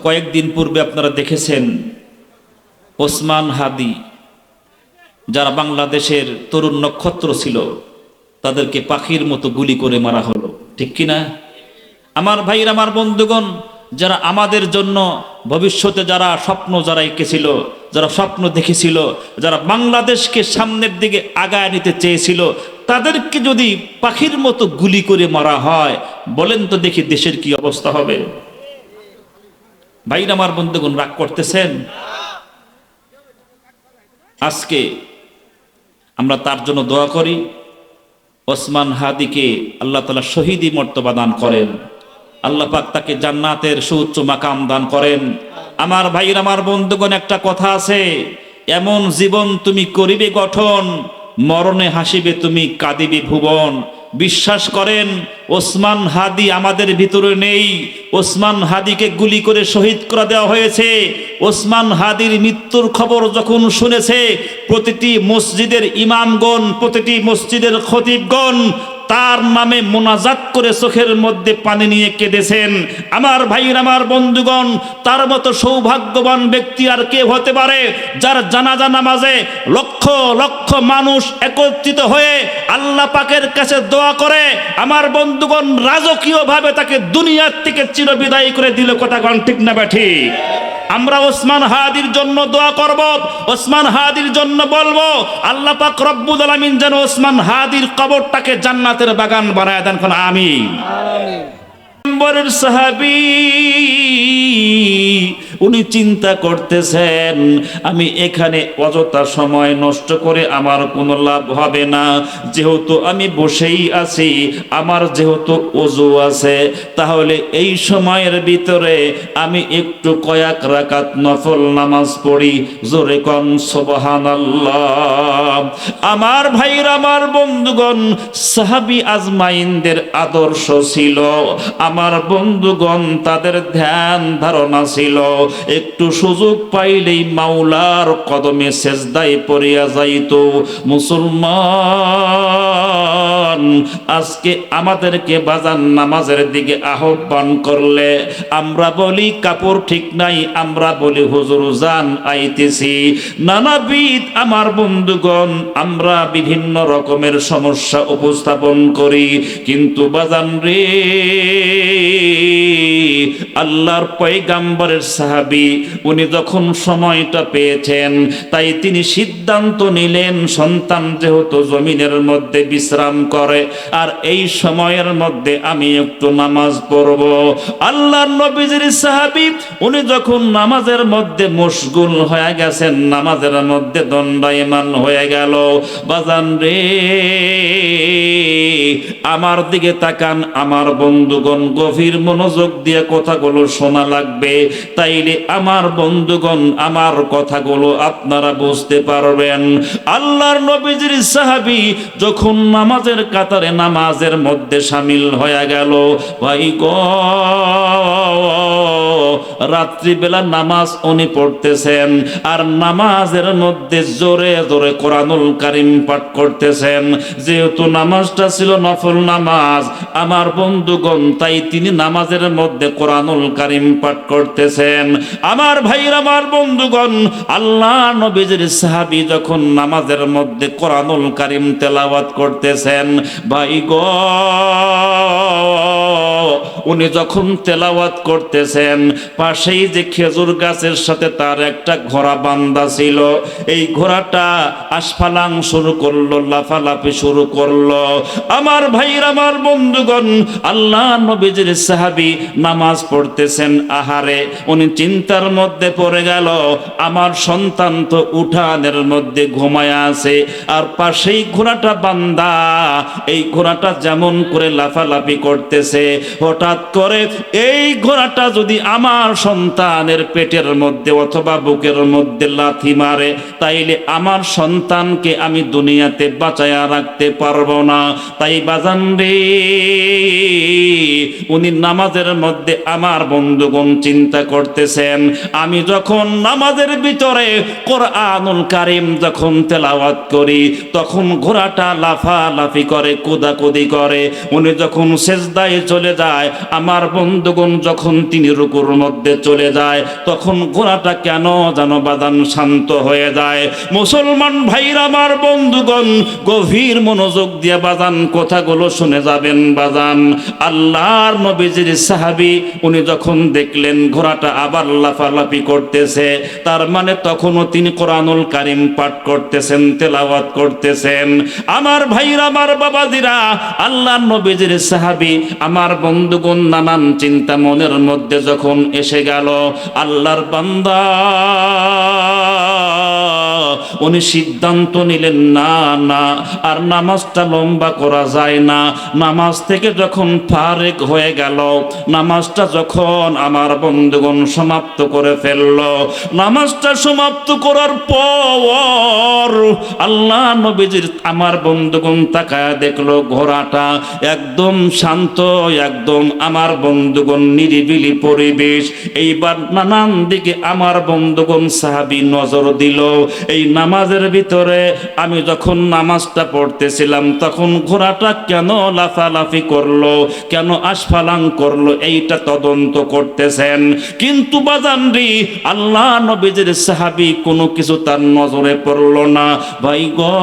কয়েকদিন পূর্বে আপনারা দেখেছেন ওসমান হাদি যারা বাংলাদেশের তরুণ নক্ষত্র ছিল তাদেরকে পাখির মতো গুলি করে মারা হলো, ঠিক কিনা? আমার ভাইরা, আমার বন্ধুগণ, যারা আমাদের জন্য ভবিষ্যতে যারা এঁকেছিল, যারা স্বপ্ন দেখেছিল, যারা বাংলাদেশকে সামনের দিকে আগায় নিতে চেয়েছিল, তাদেরকে যদি পাখির মতো গুলি করে মারা হয়, বলেন তো দেখি দেশের কি অবস্থা হবে? ভাইরা, আমার বন্ধুগণ, রাগ করতেছেন? আজকে আমরা তার জন্য দোয়া করি, ওসমান হাদিকে আল্লাহ তাআলা শহীদি মর্তবা দান করেন, আল্লাহ পাক তাকে জান্নাতের সুউচ্চ মাকাম দান করেন। আমার ভাইরা, আমার বন্ধুগণ, একটা কথা আছে, এমন জীবন তুমি করিবে গঠন, মরণে হাসিবে তুমি কাঁদিবে ভুবন। বিশ্বাস করেন, ওসমান হাদি আমাদের ভিতরে নেই। ওসমান হাদিকে গুলি করে শহীদ করে দেওয়া হয়েছে। ওসমান হাদির মৃত্যুর খবর যখন শুনেছে, প্রতিটি মসজিদের ইমামগণ, প্রতিটি মসজিদের খতিবগণ তার নামে মোনাজাত করে চোখের মধ্যে পানি নিয়ে কেঁদেছেন। আমার ভাইরা, আমার বন্ধুগণ, তার মতো সৌভাগ্যবান ব্যক্তি আর কে হতে পারে, যার জানাজা নামাজে লক্ষ লক্ষ মানুষ একত্রিত হয়ে আল্লাহ পাকের কাছে দোয়া করে। আমার বন্ধুগণ, রাজকীয়ভাবে তাকে দুনিয়ার থেকে চিরবিদায় করে দিল। কথা কোন ঠিক না ঠিক? আমরা ওসমান হাদির জন্য দোয়া করব, ওসমান হাদির জন্য বলবো, আল্লাহ পাক রব্বুল আলামিন যেন ওসমান হাদির কবরটাকে জান্নাতের বাগান বানায় দেন। কোন আমিন। নম্বরের সাহাবী, উনি চিন্তা করতেছেন, আমি এখানে অযথা সময় নষ্ট করে আমার কোনো লাভ হবে না, যেহেতু আমি বসেই আছি, আমার যেহেতু ওযু আছে, তাহলে এই সময়ের ভিতরে আমি একটু কয়েক রাকাত নফল নামাজ পড়ি। জোরে কোন সুবহানাল্লাহ। আমার ভাইরা, আমার বন্ধুগণ, সাহাবী আজমাইনদের আদর্শ ছিল, আমার বন্ধুগণ, তাদের ধ্যান ধারণা ছিল, একটু সুযোগ পাইলেই মাওলার কদমে সেজদায় পড়িয়া যাইত। মুসলমান, আজকে আমাদেরকে বাজান নামাজের দিকে আহ্বান করলে আমরা বলি কাপড় ঠিক নাই, আমরা বলি হুজুর জান আইতেছি, নানাবিধ আমার বন্ধুগণ আমরা বিভিন্ন রকমের সমস্যা উপস্থাপন করি। কিন্তু বাজান রে, আল্লাহর পয়গাম্বরের সাহাবী উনি যখন সময়টা পেয়েছেন, তাই তিনি সিদ্ধান্ত নিলেন, সন্তান যেহেতু জমিনের মধ্যে বিশ্রাম করে, আর এই সময়ের মধ্যে আমি একটু নামাজ পড়ব। আল্লাহর নবীজির সাহাবী উনি যখন নামাজের মধ্যে মশগুল হয়ে গেছেন, নামাজের মধ্যে দণ্ডায়মান হয়ে গেল, বাজান রে আমার দিকে তাকান, আমার বন্ধুগণ, গভীর মনোযোগ দিয়ে কথাগুলো শোনা লাগবে, তাইলে আমার বন্ধুগণ আমার কথাগুলো আপনারা বুঝতে পারবেন। আল্লাহর নবীজির সাহাবী যখন নামাজের কাতারে নামাজের মধ্যে শামিল হয়ে গেল, ভাই গো, রাত্রিবেলা নামাজ উনি পড়তেছেন, আর নামাজের মধ্যে জোরে জোরে কোরআনুল কারীম পাঠ করতেছেন। যেহেতু নামাজটা ছিল নফল নামাজ, আমার বন্ধুগণ, তাই তিনি নামাজের মধ্যে কোরআনুল কারীম পাঠ করতেছেন। আমার ভাইরা, আমার বন্ধুগণ, আল্লাহ নবীজির সাহাবী যখন নামাজের মধ্যে কোরআনুল কারীম তেলাওয়াত করতেছেন, ভাই গো, উনি যখন তেলাওয়াত করতেছেন, পাশেই যে খেজুর গাছের সাথে তার একটা ঘোড়া বান্ধা ছিল, এই ঘোড়াটা আসফালাং শুরু করলো, লাফালাফি শুরু করলো। আমার ভাইরা, আমার বন্ধুগণ, আল্লাহ নবীজির সাহাবী নামাজ পড়তেছেন, আহারে, উনি চিন্তার মধ্যে পড়ে গেল, আমার সন্তান তো উঠানের মধ্যে ঘুমায় আছে, আর পাশেই ঘোড়াটা বান্ধা, এই ঘোড়াটা যেমন করে লাফালাফি করতেছে, হঠাৎ করে এই ঘোড়াটা যদি আমার সন্তানের পেটের মধ্যে অথবা বুকের মধ্যে লাথি মারে, তাইলে আমার সন্তানকে আমি দুনিয়াতে বাঁচায়া রাখতে পারবো না। তাই বাজান রে, উনি নামাজের মধ্যে আমার বন্ধুগণ চিন্তা করতেছে, করতেছেন। আমি যখন নামাজের ভিতরে কোরআনুল কারীম যখন তেলাওয়াত করি তখন ঘোড়াটা লাফালাফি করে, কোদাকুদি করে। উনি যখন সেজদায় চলে যায়, আমার বন্ধুগণ যখন তিনি রুকুর মধ্যে চলে যায়, তখন ঘোড়াটা কেন যেন বাদান শান্ত হয়ে যায়। মুসলমান ভাইরা আমার বন্ধুগণ, গভীর মনোযোগ দিয়ে বাজান কথাগুলো শুনে যাবেন বাজান। আল্লাহর নবীজির সাহাবী উনি যখন দেখলেন ঘোড়াটা আবার লাফালাফি করতেছে, তার মানে তখনও তিনি কোরআনুল কারীম পাঠ করতেছেন, তেলাওয়াত করতেছেন। আমার ভাইরা আমার বাবাজিরা, আল্লাহর নবীজির সাহাবী আমার বন্ধুগণ, নানান চিন্তা মনের মধ্যে যখন এসে গেল, আল্লাহর বান্দা উনি সিদ্ধান্ত নিলেন না না আর নামাজটা লম্বা করা যায় না। নামাজ থেকে যখন ফারেক হয়ে গেল, নামাজটা যখন আমার বন্ধুগণ সমাপ্ত করে ফেলল, নামাজটা সমাপ্ত করার পর আল্লাহ নবীজির আমার বন্ধুগণ তাকায় দেখলো ঘোড়াটা একদম শান্ত, একদম আমার বন্ধুগণ নিরিবিলি পরিবেশ। এইবার নানান দিকে আমার বন্ধুগণ সাহাবী নজর দিল। এই নামাজের ভিতরে আমি যখন নামাজটা পড়তেছিলাম তখন ঘোড়াটা কেন লাফালাফি করলো, কেন আসফালাং করলো, এইটা তদন্ত করতেছেন। কিন্তু বাজানরি আল্লাহ নবীজির সাহাবী কোনো কিছু তার নজরে পড়লো না। ভাই গো,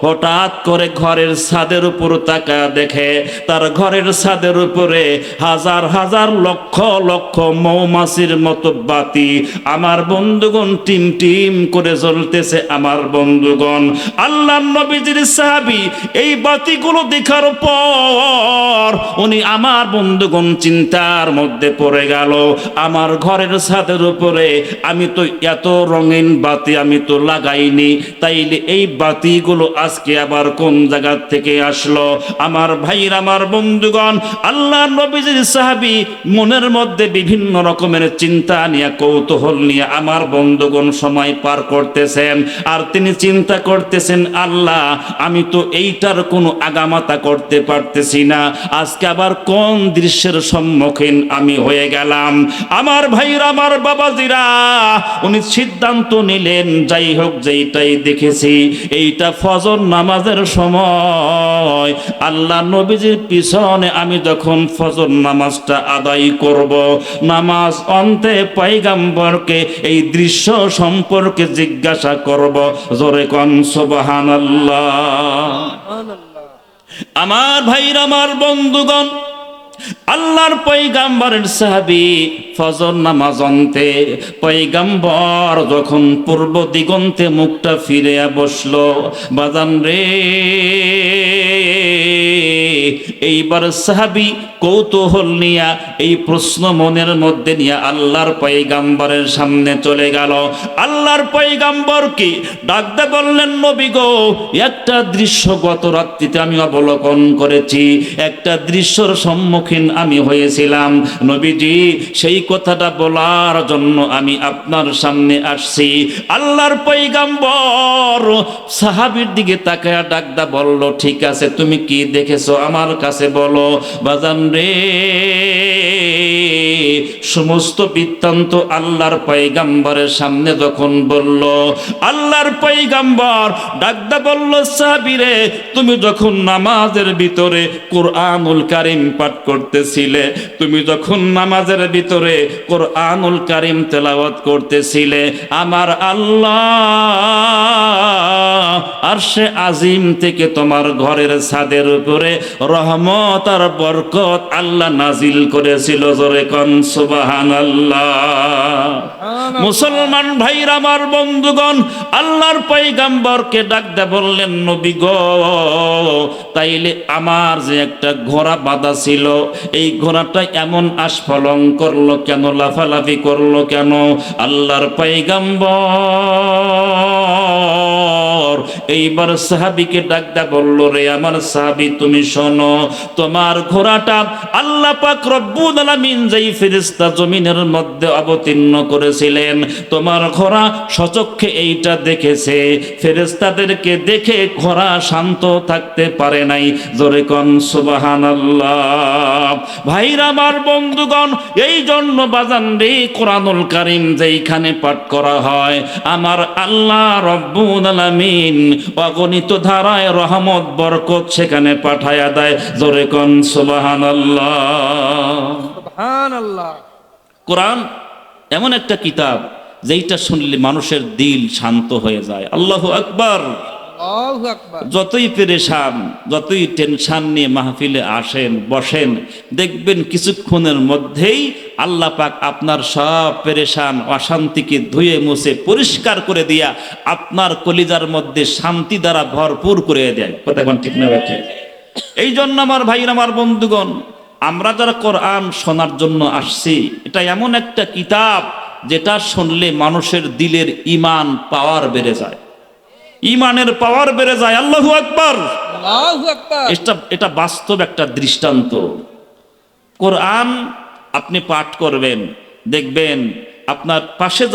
হঠাৎ করে ঘরের ছাদের উপর তাকায় দেখে তার ঘরের ছাদের উপরে হাজার হাজার লক্ষ লক্ষ মৌমাছির মতো বাতি আমার বন্ধুগণ টিম টিম করে জ্বলতেছে। আমার বন্ধুগণ, আল্লাহর নবীজির সাহাবী এই বাতিগুলো দেখার পর উনি আমার বন্ধুগণ চিন্তার মধ্যে পড়ে গেল। আমার ঘরের ছাদের উপরে আমি তো এত রঙিন বাতি আমি তো লাগাইনি, তাইলে এই বাতিগুলো আজকে আবার কোন জায়গা থেকে আসলো? আমার ভাইরা আমার বন্ধুগণ, আল্লাহর নবীজির সাহাবী মনের মধ্যে বিভিন্ন রকমের চিন্তা নিয়ে, কৌতূহল নিয়ে আমার বন্ধুগণ সময় পার করতেছেন। আর তিনি চিন্তা করতেছেন, আল্লাহ আমি তো এইটার কোনো আগামাতা করতে পারতেছি না, আজকে আবার কোন দৃশ্যের সম্মুখীন আমি হয়ে গেলাম। আমার ভাইরা আমার বাবাজিরা, উনি সিদ্ধান্ত নিলেন যাই হোক যেইটাই দেখেছি এইটা ফজর নামাজের সময়, আল্লাহ নবীজির পিছনে আমি যখন ফজর নামাজটা আদায় করব, নামাজ অন্তে পয়গম্বরকে এই দৃশ্য সম্পর্কে জিজ্ঞাসা করব। জোরে কোন সুবহানাল্লাহ। আমার ভাইরা আমার বন্ধুগণ, আল্লাহর পয়গম্বরের সাহাবী ফজর নামাজ অন্তে পয়গম্বর যখন পূর্ব দিগন্তে মুখটা ফিরে বসলো, বাজান রে এইবার সাহাবী কৌতূহল নিয়া এই প্রশ্ন মনের মধ্যে নিয়ে আল্লাহর পয়গম্বরের সামনে চলে গেল। আল্লাহর পয়গম্বর কি ডাকতে বললেন, নবী গো, একটা দৃশ্য গত রাত্রিতে আমি অবলোকন করেছি, একটা দৃশ্যর সম্মুখীন আমি হয়েছিলাম। নবীজি সেই কথাটা বলার জন্য আমি আপনার সামনে আসছি। আল্লাহর পয়গম্বর সাহাবীর দিকে তাকায়া ডাকদা বলল, ঠিক আছে তুমি কি দেখেছো আমার কাছে বলো। বাজান রে সমস্ত বৃত্তান্ত আল্লাহর পয়গম্বরের সামনে যখন বলল, আল্লাহর পয়গম্বর ডাকদা বলল, সাহাবীরে তুমি যখন নামাজের ভিতরে কোরআনুল কারীম পাঠ করতেছিলে, তুমি যখন নামাজের ভিতরে কোরআনুল কারীম তেলাওয়াত করতেছিলে, আমার আল্লাহ আরশে আজিম থেকে তোমার ঘরের ছাদের উপরে রহমত আর বরকত আল্লাহ নাজিল করেছিল। জোরে কোন সুবহানাল্লাহ। মুসলমান ভাইরা আমার বন্ধুগণ, আল্লাহর পয়গম্বরকে ডাকতে বললেন, নবী গো, তাইলে আমার যে একটা ঘোড়া বাঁধা ছিল, এই ঘোড়াটা এমন আস্ফলন করলো কেন, লাফালাফি করলো কেন? আল্লাহর পয়গম্বর এইবার সাহাবীকে ডাকদা বলল, রে আমার সাহাবী তুমি শোনো, তোমার ঘোড়াটা আল্লাহ পাক রব্বুল আলামিন যেই ফেরেশতা জমিনের মধ্যে অবতীর্ণ করেছিলেন, তোমার ঘোড়া সচক্ষে এইটা দেখেছে। ফেরেশতাদেরকে দেখে ঘোড়া শান্ত থাকতে পারে নাই। জোরে কোন সুবহানাল্লাহ। ভাইরা আমার বন্ধুগণ, এই জন্য বাজান রে কোরআনুল কারীম যেইখানে পাঠ করা হয়, আমার আল্লাহ রব্বুল আলামিন অগণিত ধারায় রহমত বরকত সেখানে পাঠায়া দেয়। জোরে কোন সুবহানাল্লাহ। সুবহানাল্লাহ। কোরআন এমন একটা কিতাব যেইটা শুনলে মানুষের দিল শান্ত হয়ে যায়। আল্লাহু আকবার। আল্লাহু আকবার। যতই পেরেশান, যতই টেনশন নিয়ে মাহফিলে আসেন বসেন, দেখবেন কিছুক্ষণের মধ্যেই আল্লাহ পাক আপনার সব পেরেশান অশান্তিকে ধুয়ে মুছে পরিষ্কার করে দিয়া আপনার কলিজার মধ্যে শান্তি দ্বারা ভরপুর করে দেয়। কথা কোন ঠিক না ঠিক? এই জন্য আমার ভাইরা আমার বন্ধুগণ, আমরা যারা কোরআন শোনার জন্য আসছি, এটা এমন একটা কিতাব যেটা শুনলে মানুষের দিলের ঈমান পাওয়ার বেড়ে যায়, ঈমানের পাওয়ার বেড়ে যায়। আল্লাহু আকবার। আল্লাহু আকবার। এটা বাস্তব একটা দৃষ্টান্ত। কোরআন আপনি পাঠ করবেন, দেখবেন আপনার পাশে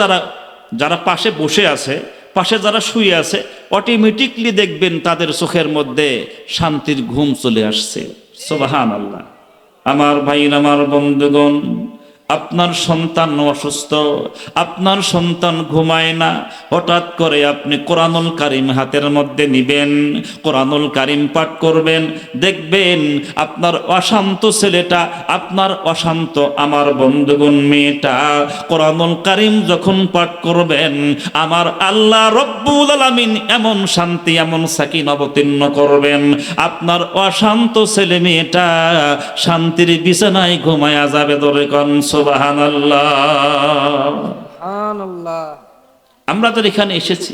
যারা পাশে বসে আছে, পাশে যারা শুয়ে আছে, অটোমেটিকলি দেখবেন তাদের চোখের মধ্যে শান্তির ঘুম চলে আসছে। সুবহানাল্লাহ। আমার ভাই আমার বন্ধুগণ, আপনার সন্তান অসুস্থ, আপনার সন্তান ঘুমায় না, হঠাৎ করে আপনি কোরআনুল কারীম হাতের মধ্যে নিবেন, কোরআনুল কারীম পাঠ করবেন, দেখবেন আপনার অশান্ত ছেলেটা, আপনার অশান্ত আমার বন্ধুগণ মেয়েটা কোরআনুল কারীম যখন পাঠ করবেন, আমার আল্লাহ রব্বুল আলামিন এমন শান্তি, এমন সাকিন অবতীর্ণ করবেন, আপনার অশান্ত ছেলে মেয়েটা শান্তির বিছানায় ঘুমায়া যাবে। ধরে কোন সুবহানাল্লাহ। সুবহানাল্লাহ। আমরা তো এখানে এসেছি,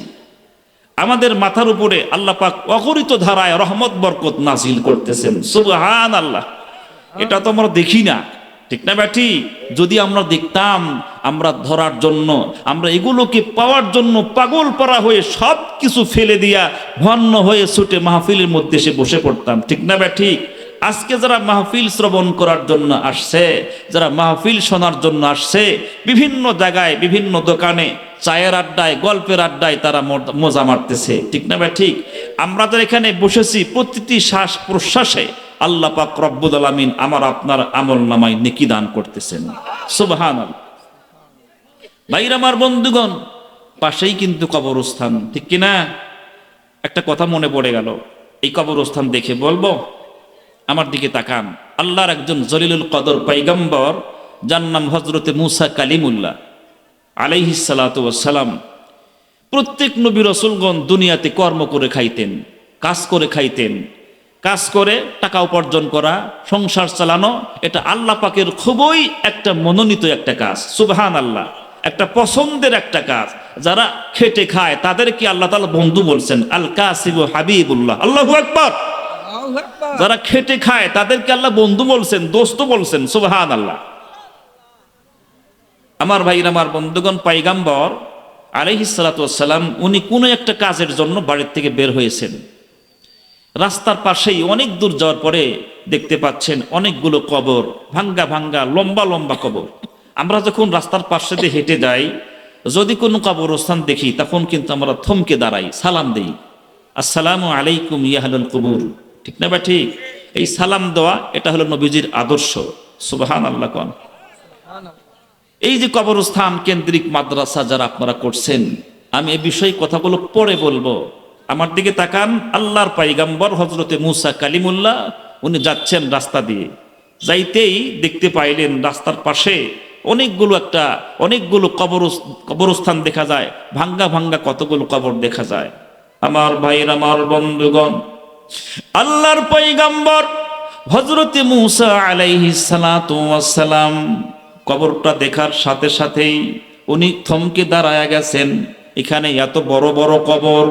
আমাদের মাথার উপরে আল্লাহ পাক অগণিত ধারায় রহমত বরকত নাজিল করতেছেন। সুবহানাল্লাহ। এটা তো আমরা দেখি না, ঠিক না ব্যাটি? যদি আমরা দেখতাম, আমরা ধরার জন্য, আমরা এগুলোকে পাওয়ার জন্য পাগল পরা হয়ে সব কিছু ফেলে দিয়া ভন্ন হয়ে ছুটে মাহফিলের মধ্যে এসে বসে পড়তাম, ঠিক না ব্যাটি? আজকে যারা মাহফিল শ্রবণ করার জন্য আসছে, যারা মাহফিল শোনার জন্য আসছে, বিভিন্ন জায়গায়, বিভিন্ন দোকানে, চায়ের আড্ডায়, গল্পের আড্ডায় তারা মজা মারতেছে, ঠিক না ভাই? ঠিক। আমরা তো এখানে বসেছি, প্রতিটি শ্বাস প্রশ্বাসে আল্লাহ পাক রব্বুল আলামিন আমার আপনার আমল নামায় নেকি দান করতেছেন। সুবহানাল্লাহ। ভাইরা আমার বন্ধুগণ, পাশেই কিন্তু কবরস্থান, ঠিক কিনা? একটা কথা মনে পড়ে গেল, এই কবরস্থান দেখে বলবো, আমার দিকে তাকান। আল্লাহর একজন জলিলুল কদর পয়গম্বর, যার নাম হযরতে মুসা কালিমুল্লাহ আলাইহিস সালাতু ওয়াস সালাম। প্রত্যেক নবী রাসূলগণ দুনিয়াতে কর্ম করে খাইতেন, কাজ করে খাইতেন। কাজ করে টাকা উপার্জন করা, সংসার চালানো, এটা আল্লাহ পাকের খুবই একটা মনোনীত একটা কাজ। সুবহানাল্লাহ। একটা পছন্দের একটা কাজ। যারা খেটে খায় তাদেরকে আল্লাহ তাআলা বন্ধু বলছেন, আল কাসিবু হাবিবুল্লাহ। আল্লাহু আকবার। আল্লাহু আকবার। যারা খেটে খায় তাদেরকে আল্লাহ বন্ধু বলছেন, দোস্ত বলছেন। সুবহানাল্লাহ। আমার ভাইরা আমার বন্ধুগণ, পয়গম্বর আলাইহিস সালাতু ওয়াস সালাম উনি কোনো একটা কাজের জন্য বাড়ির থেকে বের হয়েছেন। রাস্তার পাশেই অনেক দূর যাওয়ার পরে দেখতে পাচ্ছেন অনেকগুলো কবর, ভাঙ্গা ভাঙ্গা লম্বা লম্বা কবর। আমরা যখন রাস্তার পাশে দিয়ে হেঁটে যাই, যদি কোনো কবরস্থান দেখি, তখন কিন্তু আমরা থমকে দাঁড়াই, সালাম দেই, আসসালামু আলাইকুম ইয়া আহলাল কুবুর, ঠিক না বা ঠিক? এই সালাম দেওয়া এটা হলো নবীজির আদর্শ। সুবহানাল্লাহ। কোন এই যে কবরস্থান কেন্দ্রিক মাদ্রাসা যারা আপনারা করছেন, আমি এই বিষয়ে কথাগুলো পরে বলবো। আমার দিকে তাকান। আল্লাহর পয়গম্বর হযরতে মুসা কালিমুল্লাহ উনি যাচ্ছেন রাস্তা দিয়ে, যাইতেই দেখতে পাইলেন রাস্তার পাশে অনেকগুলো কবরস্থান দেখা যায়, ভাঙ্গা ভাঙ্গা কতগুলো কবর দেখা যায়। আমার ভাইয়ের, আমার বন্ধুগণ, আল্লাহর পয়গম্বর হযরতে মুসা আলাইহিস সালাতু ওয়াস সালাম কবরটা দেখার সাথে সাথেই উনি থমকে দাঁড়ায়া গেছেন। এখানে এত বড় বড় কবর,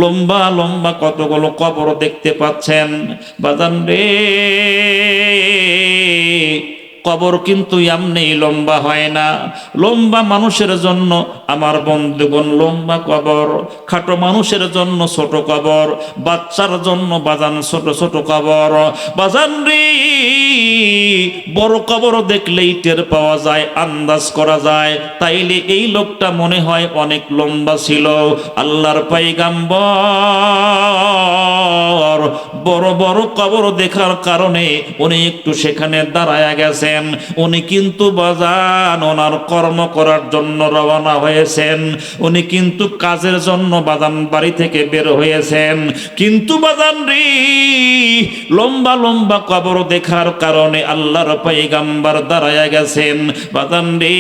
লম্বা লম্বা কতগুলো কবর দেখতে পাচ্ছেন। বাজান রে, কবর কিন্তু এমনি লম্বা হয় না। লম্বা মানুষের জন্য আমার বন্ধুগণ লম্বা কবর, খাটো মানুষের জন্য ছোট কবর, বাচ্চার জন্য বাজান ছোট ছোট কবর। বাজান রে, বড় কবর দেখলেই টের পাওয়া যায়, আন্দাজ করা যায়, তাইলে এই লোকটা মনে হয় অনেক লম্বা ছিল। আল্লাহর পয়গাম্বর বড় বড় কবর দেখার কারণে উনি একটু সেখানে দাঁড়ায়া গেছেন। উনি কিন্তু বাজান ওনার কর্ম করার জন্য রওনা হয়েছেন, উনি কিন্তু কাজের জন্য বাজান বাড়ি থেকে বের হয়েছেন। কিন্তু বাজান রে, লম্বা লম্বা কবর দেখার কারণে আল্লাহর পয়গাম্বর দাঁড়ায়া গেছেন। বাজান রে,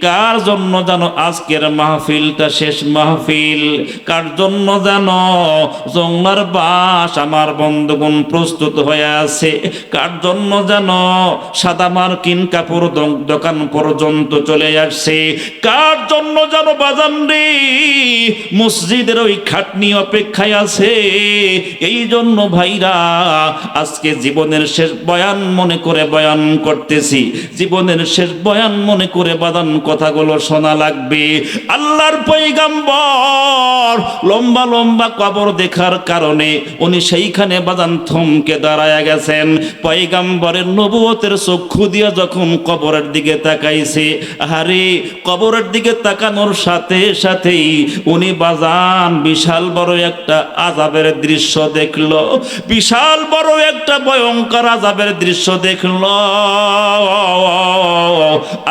কার জন্য জানো আজকের মাহফিলটা শেষ মাহফিল? কার জন্য জানো জংলার বাস আমার বন্ধুগণ প্রস্তুত হয়ে আছে? কার জন্য জানো সাদা মার্কিন কাপড় দোকান পর্যন্ত চলে আসছে? কার জন্য জানো বাজান রে মসজিদের ওই খাটনি অপেক্ষায় আছে? এই জন্য ভাইরা আজকে জীবনের শেষ বয়ান মনে করে বয়ান করতেছি, জীবনের শেষ বয়ান মনে করে বাদান কথাগুলো শোনা লাগবে। আল্লাহর পয়গাম্বর লম্বা লম্বা কবর দেখার কারণে উনি সেইখানে বাদান থমকে দাঁড়ায়া গেছেন। পয়গাম্বরের নবুয়তের চক্ষু দিয়ে যখন কবরের দিকে তাকাইছে, আরে কবরের দিকে তাকানোর সাথে সাথেই উনি বাজান বিশাল বড় একটা আযাবের দৃশ্য দেখল, বিশাল বড় একটা ভয়ঙ্কর আযাবের দৃশ্য দেখল।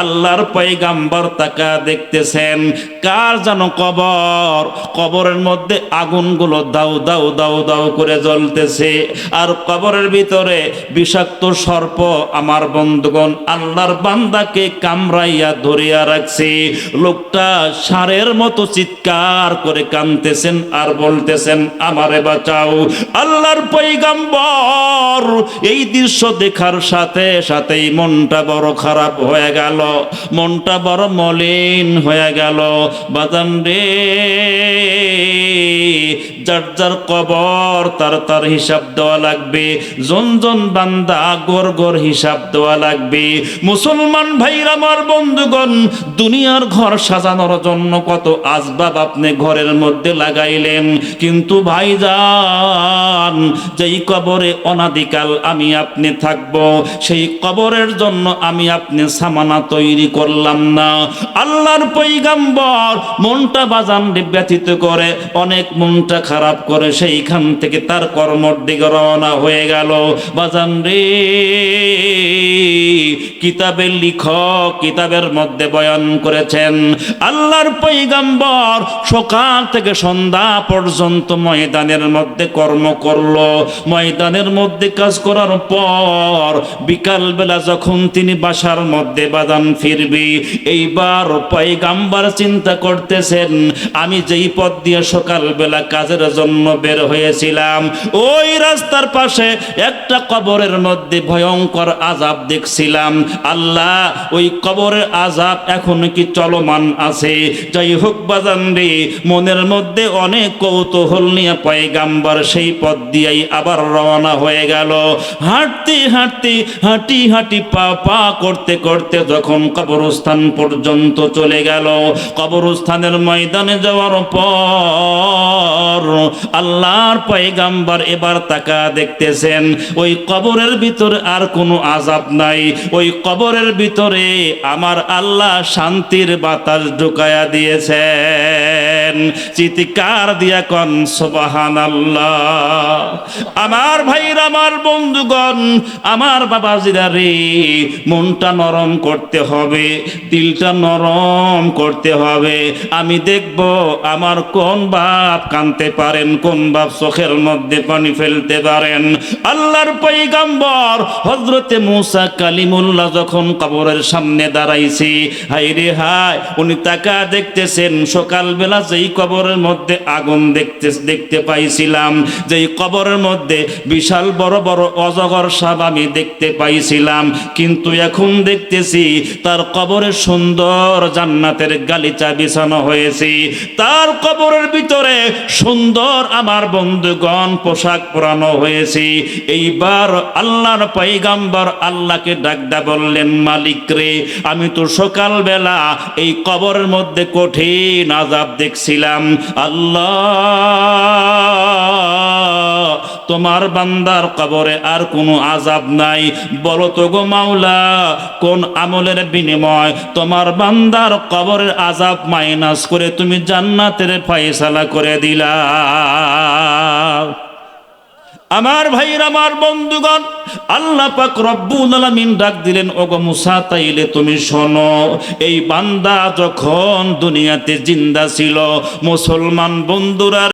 আল্লাহর পয়গাম্বর তাকা দেখতেছেন, কার যেন কবর, কবরের মধ্যে আগুনগুলো দাউ দাউ দাউ দাউ করে জ্বলতেছে, আর কবরের ভিতরে বিষাক্ত সর্প আমার বন্ধুগণ আল্লাহর বান্দাকে কামড়াইয়া ধরিয়া রাখছে। লোকটা ষাঁড়ের মতো চিৎকার করে কাঁদতেছেন আর বলতেছেন আমারে বাঁচাও। আল্লাহর পয়গাম্বর এই দৃশ্য দেখার সাথে সাথেই মনটা বড় খারাপ হয়ে গেল, মনটা বড় মলিন হয়ে গেল। বাজান রে, যার যার কবর তার তার হিসাব দেওয়া লাগবে, জন জন বান্দা গর গর হিসাব দেওয়া লাগবে। মুসলমান ভাইরা আমার বন্ধুগণ, দুনিয়ার ঘর সাজানোর জন্য কত আসবাব আপনি ঘরের মধ্যে লাগাইলেন, কিন্তু ভাইজান যেই কবরে অনাদিকাল আমি আপনি থাকব, সেই কবরের জন্য আমি আপনি সামানা তৈরি করলাম না। আল্লাহর পয়গাম্বর মনটা বাজান ব্যথিত করে, অনেক মনটা খারাপ করে, সেইখান থেকে তার কর্মর দিকে রওনা হয়ে গেল। বাজান রে, কিতাবের লিখক কিতাবের মধ্যে বয়ান করেছেন আল্লাহর পয়গাম্বর সকাল থেকে সন্ধ্যা পর্যন্ত ময়দানের মধ্যে কর্ম করলো। ময়দানের মধ্যে কাজ করার পর বিকাল বেলা যখন তিনি বাসার মধ্যে বাদান ফিরবি, এইবার পয়গাম্বর চিন্তা করতেছেন আমি যেই পথ দিয়ে সকাল বেলা কাজের জন্য বের হয়েছিলাম, ওই রাস্তার পাশে একটা কবরের মধ্যে ভয়ঙ্কর আযাব দেখছিলাম। আল্লাহ, ওই কবরের আযাব এখন কি চলমান আছে? যাই হোক বাজান রে, মনের মধ্যে অনেক কৌতূহল নিয়ে পয়গাম্বর সেই পথ দিয়েই আবার রওনা হয়ে গেল। হাঁটতে হাঁটতে হাঁটি হাঁটি পা পা করতে করতে যখন কবরস্থান পর্যন্ত চলে গেল, কবরস্থানের ময়দানে যাওয়ার পর আল্লাহর পয়গাম্বর এবার তাকা দেখতেছেন ওই কবরের ভিতরে আর কোনো আযাব নাই, ওই কবরের ভিতরে আমার আল্লাহ শান্তির বাতাস ঢুকায়া দিয়েছেন। চিৎকার দিয়া কন সুবহানাল্লাহ। আমার ভাইরা, আমার বন্ধুগণ, আমার বাবাজিরা রে, মনটা নরম করতে হবে, দিলটা নরম করতে হবে। আমি দেখব আমার কোন বাপ কাঁদতে পারেন, কোন বাপ চোখের মধ্যে পানি ফেলতে পারেন। আল্লাহর পয়গাম্বর হযরতে মূসা কালিমুল্লাহ যখন কবরের সামনে দাঁড়াইছে, হায় রে হায়, উনি তাকা দেখতেছেন সকালবেলা যেই কবরের মধ্যে আগুন দেখতে পাইছিলাম, যেই কবরের মধ্যে বিশাল বড় বড় অজগর সাপ আমি দেখতে পাইছিলাম, কিন্তু এখন দেখতেছি তার কবরে সুন্দর জান্নাতের গালিচা বিছানো হয়েছে, তার কবরের ভিতরে সুন্দর আমার বন্ধুগণ পোশাক পরানো হয়েছে। এইবার আল্লাহর পয়গম্বর আল্লাহকে ডাকদা বললেন, মালিক রে, আমি তো সকালবেলা এই কবরের মধ্যে কঠিন আযাব দেখছিলাম, আল্লাহ তোমার বান্দার কবরে আর কোনো আযাব নাই, বলো তো গো মাওলা, কোন আমলের বিনিময় তোমার বান্দার কবরের আযাব মাইনাস করে তুমি জান্নাতের ফয়সালা করে দিলা। আমার ভাইরা, আমার বন্ধুগণ, আল্লাহ পাক রব্বুল আলামিন ডাক দিলেন, ওগো মুসা, তাইলে তুমি শোনো, এই বান্দা যখন দুনিয়াতে জিন্দা ছিল, মুসলমান বন্ধুরা